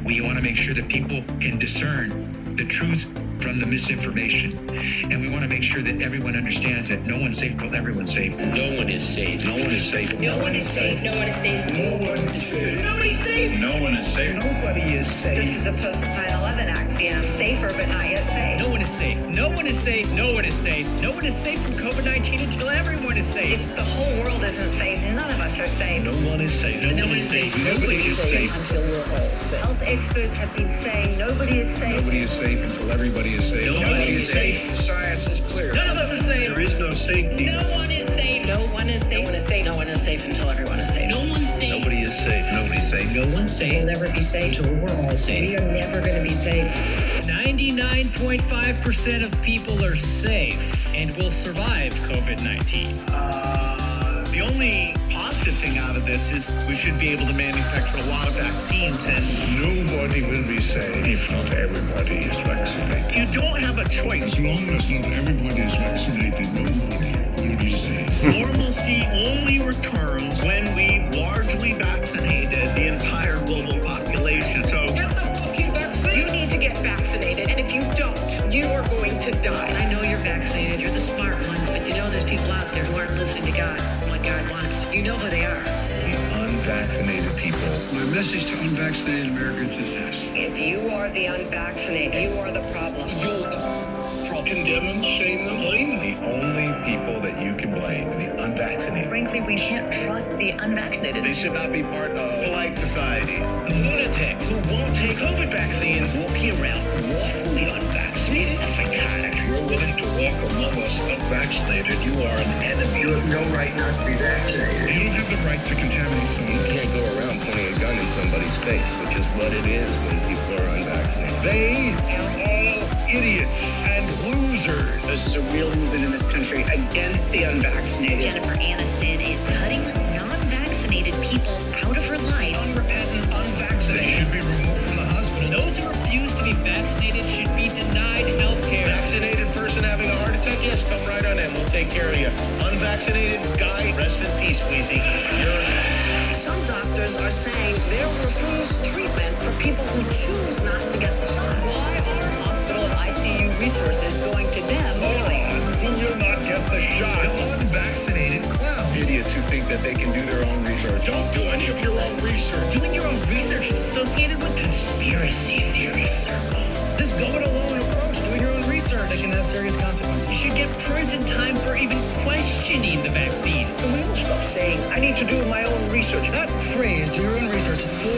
We want to make sure that people can discern the truth from the misinformation. And we want to make sure that everyone understands that no one's safe till everyone's safe. No one is safe. No one is safe. No one is safe. No one is safe. No one is safe. Nobody's safe. No one is safe. Nobody is safe. This is a post 9/11 axiom. Safer, but not yet safe. No one is safe. No one is safe. No one is safe. No one is safe from COVID-19 until everyone is safe. If the whole world isn't safe, none of us are safe. No one is safe. No one is safe. Nobody is safe. Until we're all safe. Health experts have been saying nobody is safe. Nobody is safe until everybody is safe. Nobody is safe. Science is clear. None of us are safe. There is no safety. No one is safe. No one is safe. No one is safe. No one is safe until everyone is safe. No one's safe. Nobody is safe. Nobody's safe. No one's safe. We'll never be safe till we're all safe. We are never going to be safe. 99.5% of people are safe and will survive COVID-19. The only positive thing out of this is we should be able to manufacture a lot of vaccines, and Nobody will be safe if not everybody is vaccinated. you don't have a choice. As long as not everybody is vaccinated, nobody will be safe. Normalcy only returns when we've largely vaccinated the entire global population. So get the fucking vaccine. You need to get vaccinated, and if you don't, you are going to die. I know you're vaccinated. You're the smart ones, but you know there's people out there who aren't listening to God and what God wants. You know who they are. The unvaccinated people. My message to unvaccinated Americans is this. If you are the unvaccinated, you are the problem. You're the problem. Condemn them, shame them, blame them. The only people that you can blame are the unvaccinated. Frankly, we can't trust the unvaccinated. They should not be part of polite society. The lunatics who won't take COVID vaccines walking around lawfully unvaccinated and psychotic. If you're willing to walk among us unvaccinated, you are an enemy. You have no right not to be vaccinated. You don't have the right to contaminate someone. You can't go around pointing a gun in somebody's face, which is what it is when people are unvaccinated. They are all idiots and losers. This is a real movement in this country against the unvaccinated. Jennifer Aniston is cutting non-vaccinated people out of her life. Unrepentant, unvaccinated. They should be removed from the hospital. Those who refuse to be vaccinated should be denied health care. Vaccinated person having a heart attack, yes, come right on in. We'll take care of you. Unvaccinated guy, rest in peace, Wheezy. Some doctors are saying they'll refuse treatment for people who choose not to get the shot. Why are hospital and ICU resources going to them? Who will not get the shot? The unvaccinated clowns. Idiots who think that they can do their own research. Don't do any of your own research. Doing your own research is associated with conspiracy theory circles. This go it alone approach, doing your own research, that can have serious consequences. You should get prison time for even questioning the vaccines. we will stop saying, I need to do my own research. That phrase, do your own research, is 4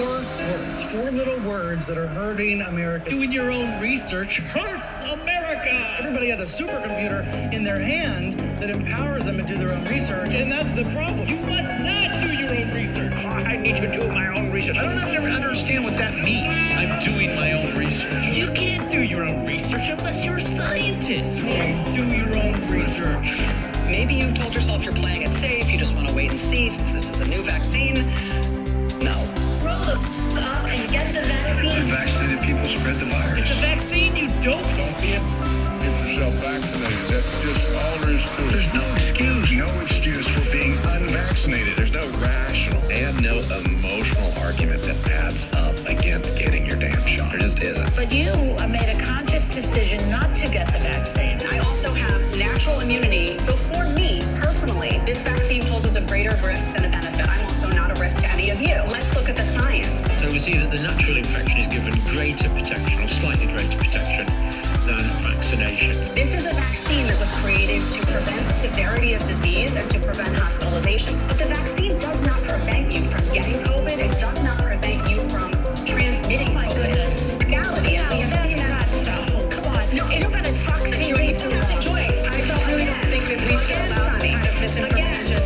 words, 4 little words that are hurting America. Doing your own research hurts America. Everybody has a supercomputer in their hand that empowers them to do their own research, and that's the problem. You must not do your own research. I need to do my own research. I don't ever understand what that means. I'm doing my own research. You can't do your own research unless you're a scientist. Do your own research. Maybe you've told yourself you're playing it safe, you just want to wait and see since this is a new vaccine. No. Roll the up and get the vaccine. Unvaccinated people spread the It's a virus. vaccine, you dope. Don't get yourself vaccinated. That's just all there is to it. There's no excuse. No excuse for being Unvaccinated. There's no rational and no emotional argument that adds up against getting your damn shot. There just isn't. But you made a conscious decision not to get the vaccine. I also have natural immunity. So for me, personally, this vaccine poses a greater risk than a benefit. I'm also not a risk to any of you. Let's look at the science. So we see that the natural infection is given greater protection or slightly greater protection than vaccination. This is a vaccine that was created to prevent severity of disease and to prevent hospitalizations. But the vaccine does not prevent you from getting COVID. It does not prevent you from transmitting Oh my COVID. goodness. Reality is we have seen That's that. not so. Come on. No, you've been at Fox TV too long. Joy, I really don't think that we should allow this kind of misinformation.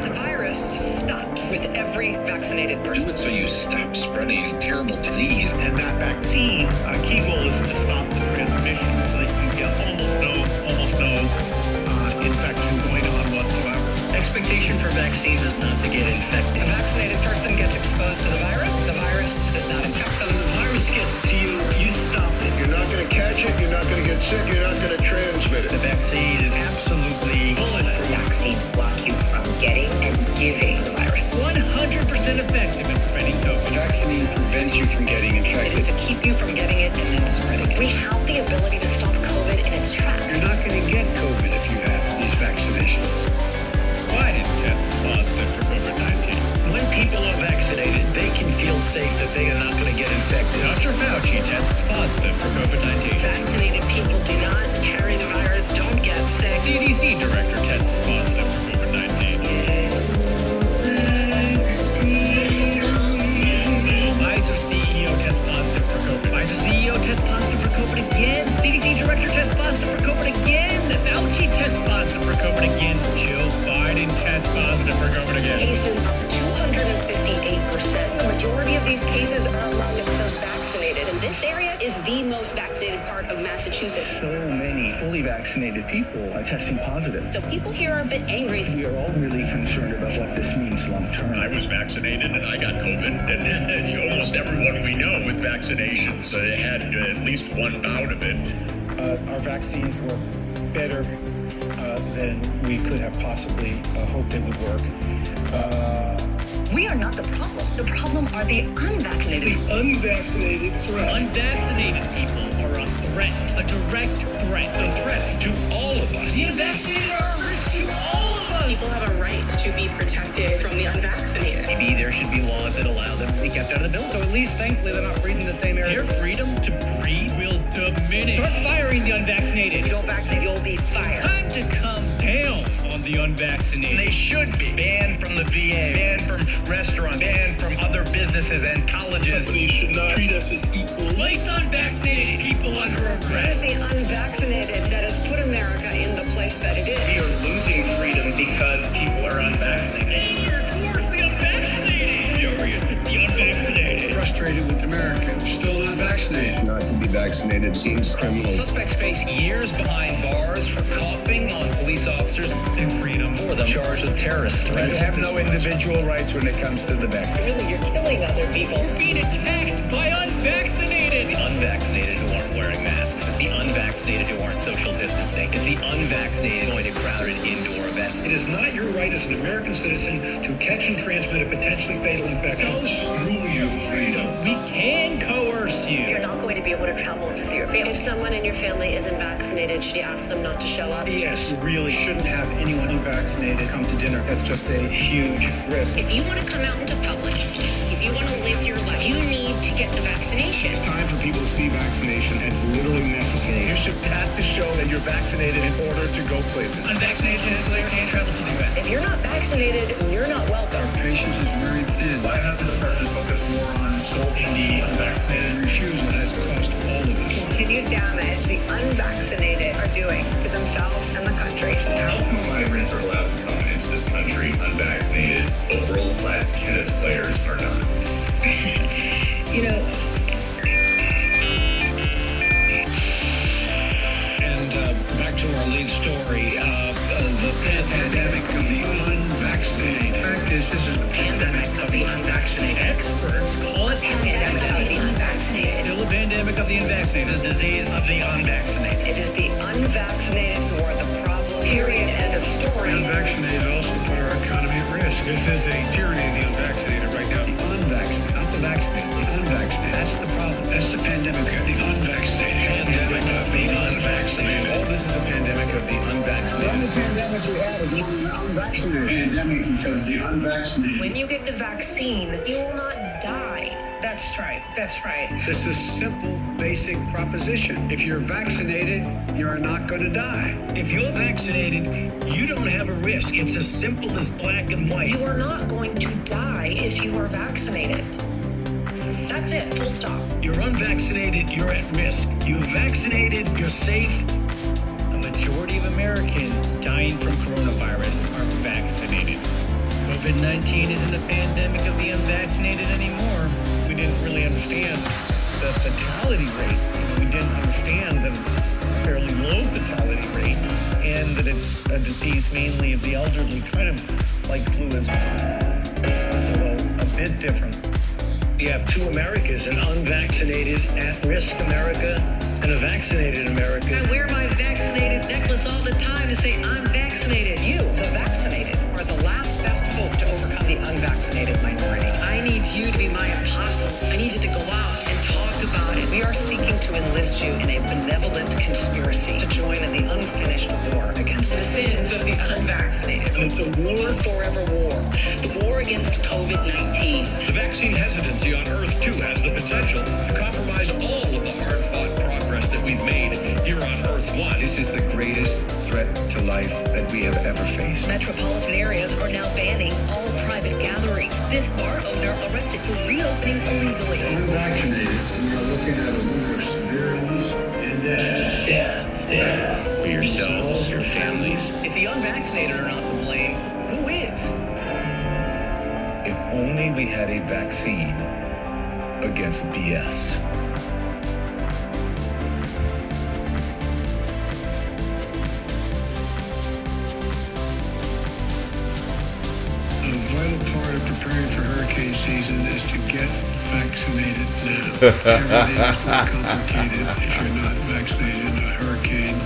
The virus stops with every vaccinated person. so you stop spreading this terrible disease. And that vaccine, key goal is to stop the transmission so that you get almost no infection going on whatsoever. Expectation expectation for vaccines is not to get infected. A vaccinated person gets exposed to the virus does not infect them. The virus gets to you, you stop it. You're not going to catch it. You're not going to get sick. You're not going to transmit The it. vaccine is absolutely bulletproof. Vaccines block you from getting and giving the virus. 100% effective in preventing COVID. Vaccine prevents you from getting It is infected. to keep you from getting it and then spreading it. We have the ability to stop COVID in its tracks. You're not going to get COVID if you have these vaccinations. Biden tests positive for COVID-19. When people are vaccinated, they can feel safe that they are not going to get infected. Dr. Fauci tests positive for COVID-19. Vaccinated people do not carry the virus, don't get sick. CDC director tests positive for COVID-19. Pfizer CEO tests positive for COVID. Pfizer CEO tests positive for COVID again. CDC director tests positive for COVID again. Fauci tests positive for COVID again. Joe Biden tests positive for COVID again. Cases up 258%. The majority of these cases are among the vaccinated. And this area is the most vaccinated part of Massachusetts. So many fully vaccinated people are testing positive. So people here are a bit angry. We are all really concerned about what this means long term. I was vaccinated and I got COVID, and almost everyone we know with vaccinations had at least one bout of it. Our vaccines work better than we could have possibly hoped they would work. We are not the problem. The problem are the unvaccinated. Unvaccinated threat. Unvaccinated people are a threat, a direct threat. The threat to all of us. The unvaccinated are a risk to all of us. People have a right to be protected from the unvaccinated. Maybe there should be laws that allow them to be kept out of the building. So at least, thankfully, they're not breathing the same area. Their freedom to breathe will diminish. Start firing the unvaccinated. If you don't vaccinate, you'll be fired. Time to come down on the unvaccinated. They should be banned from the VA, banned from restaurants, banned from other businesses and colleges. Companies should not treat us as equals. Place unvaccinated people under It is arrest. the unvaccinated that has put America in the place that it We is. are losing freedom because people are unvaccinated. Anger towards the unvaccinated. Furious at the unvaccinated. Frustrated with Americans still not vaccinated. Not to be vaccinated seems criminal. Suspects face years behind bars for coughing on police officers and freedom for them charged with terrorist threats. You have no individual rights when it comes to the vaccine. Really, you're killing other people. We're being attacked by unvaccinated. The unvaccinated who aren't wearing masks. It's the unvaccinated who aren't social distancing. It's the unvaccinated going to crowded indoor events. It is not your right as an American citizen to catch and transmit a potentially fatal infection. Screw you, freedom. We can coerce You're you. not going to be able to travel to see your family. If someone in your family isn't vaccinated, should you ask them not to show up? Yes, you really shouldn't have anyone unvaccinated come to dinner. That's just a huge risk. If you want to come out into public, if you want to live your life, you need to get the vaccination. It's time for people to see vaccination as literally necessary. You should have to show that you're vaccinated in order to go places. Unvaccinated citizens can't travel to the U.S. If you're not vaccinated, you're not welcome. Patience is very thin. Why hasn't the president focused more on scolding the unvaccinated? Refusal has cost all of us. Continued damage the unvaccinated are doing to themselves and the country. How come migrants are allowed to come into this country unvaccinated, but world-class tennis players are not? You know, And back to our lead story, the Pandemic of the unvaccinated. Fact is, this is the pandemic of the unvaccinated. Experts call it Pandemic of the unvaccinated. still a pandemic of the unvaccinated. The disease of the unvaccinated. It is the unvaccinated who are the problem. Period. End of story. Unvaccinated also put our economy at risk. This is a tyranny of the unvaccinated right now. The unvaccinated, not the vaccinated, the unvaccinated. That's the problem. That's the pandemic of the unvaccinated. Pandemic of the unvaccinated. All this is a pandemic of the unvaccinated. pandemic we have is among the unvaccinated. Pandemic because the unvaccinated. When you get the vaccine, you will not die. That's right. That's right. This is a simple, basic proposition. If you're vaccinated, you're not going to die. If you're vaccinated, you don't have a risk. It's as simple as black and white. You are not going to die if you are vaccinated. That's it, full stop. You're unvaccinated, you're at risk. You're vaccinated, you're safe. A majority of Americans dying from coronavirus are vaccinated. COVID-19 isn't a pandemic of the unvaccinated anymore. We didn't really understand the fatality rate We didn't understand that it's a fairly low fatality rate and that it's a disease mainly of the elderly, kind of like flu is, although a bit different. We have two Americas, an unvaccinated, at-risk America and a vaccinated America. I wear my vaccinated necklace all the time to say I'm vaccinated. You, the vaccinated, are the last best hope to overcome the unvaccinated minority. I need you to be my apostle. I need you to go out and talk about it. We are seeking to enlist you in a benevolent conspiracy to join in the unfinished war against the sins of the unvaccinated. And it's a war, Forever war. The war against COVID-19. the vaccine hesitancy on Earth 2 has the potential to compromise all of the hard-fought progress that we've made here on Earth 1. This is the greatest threat to life that we have ever faced. Metropolitan areas are now banning all private gatherings. This bar owner arrested for reopening illegally. Unvaccinated, we are looking at a winter of severe illness and death. For yourselves, your families. If the unvaccinated are not to blame, who is? If only we had a vaccine against BS. A vital part of preparing for hurricane season is to get vaccinated now. Everything is more complicated if you're not vaccinated in a hurricane.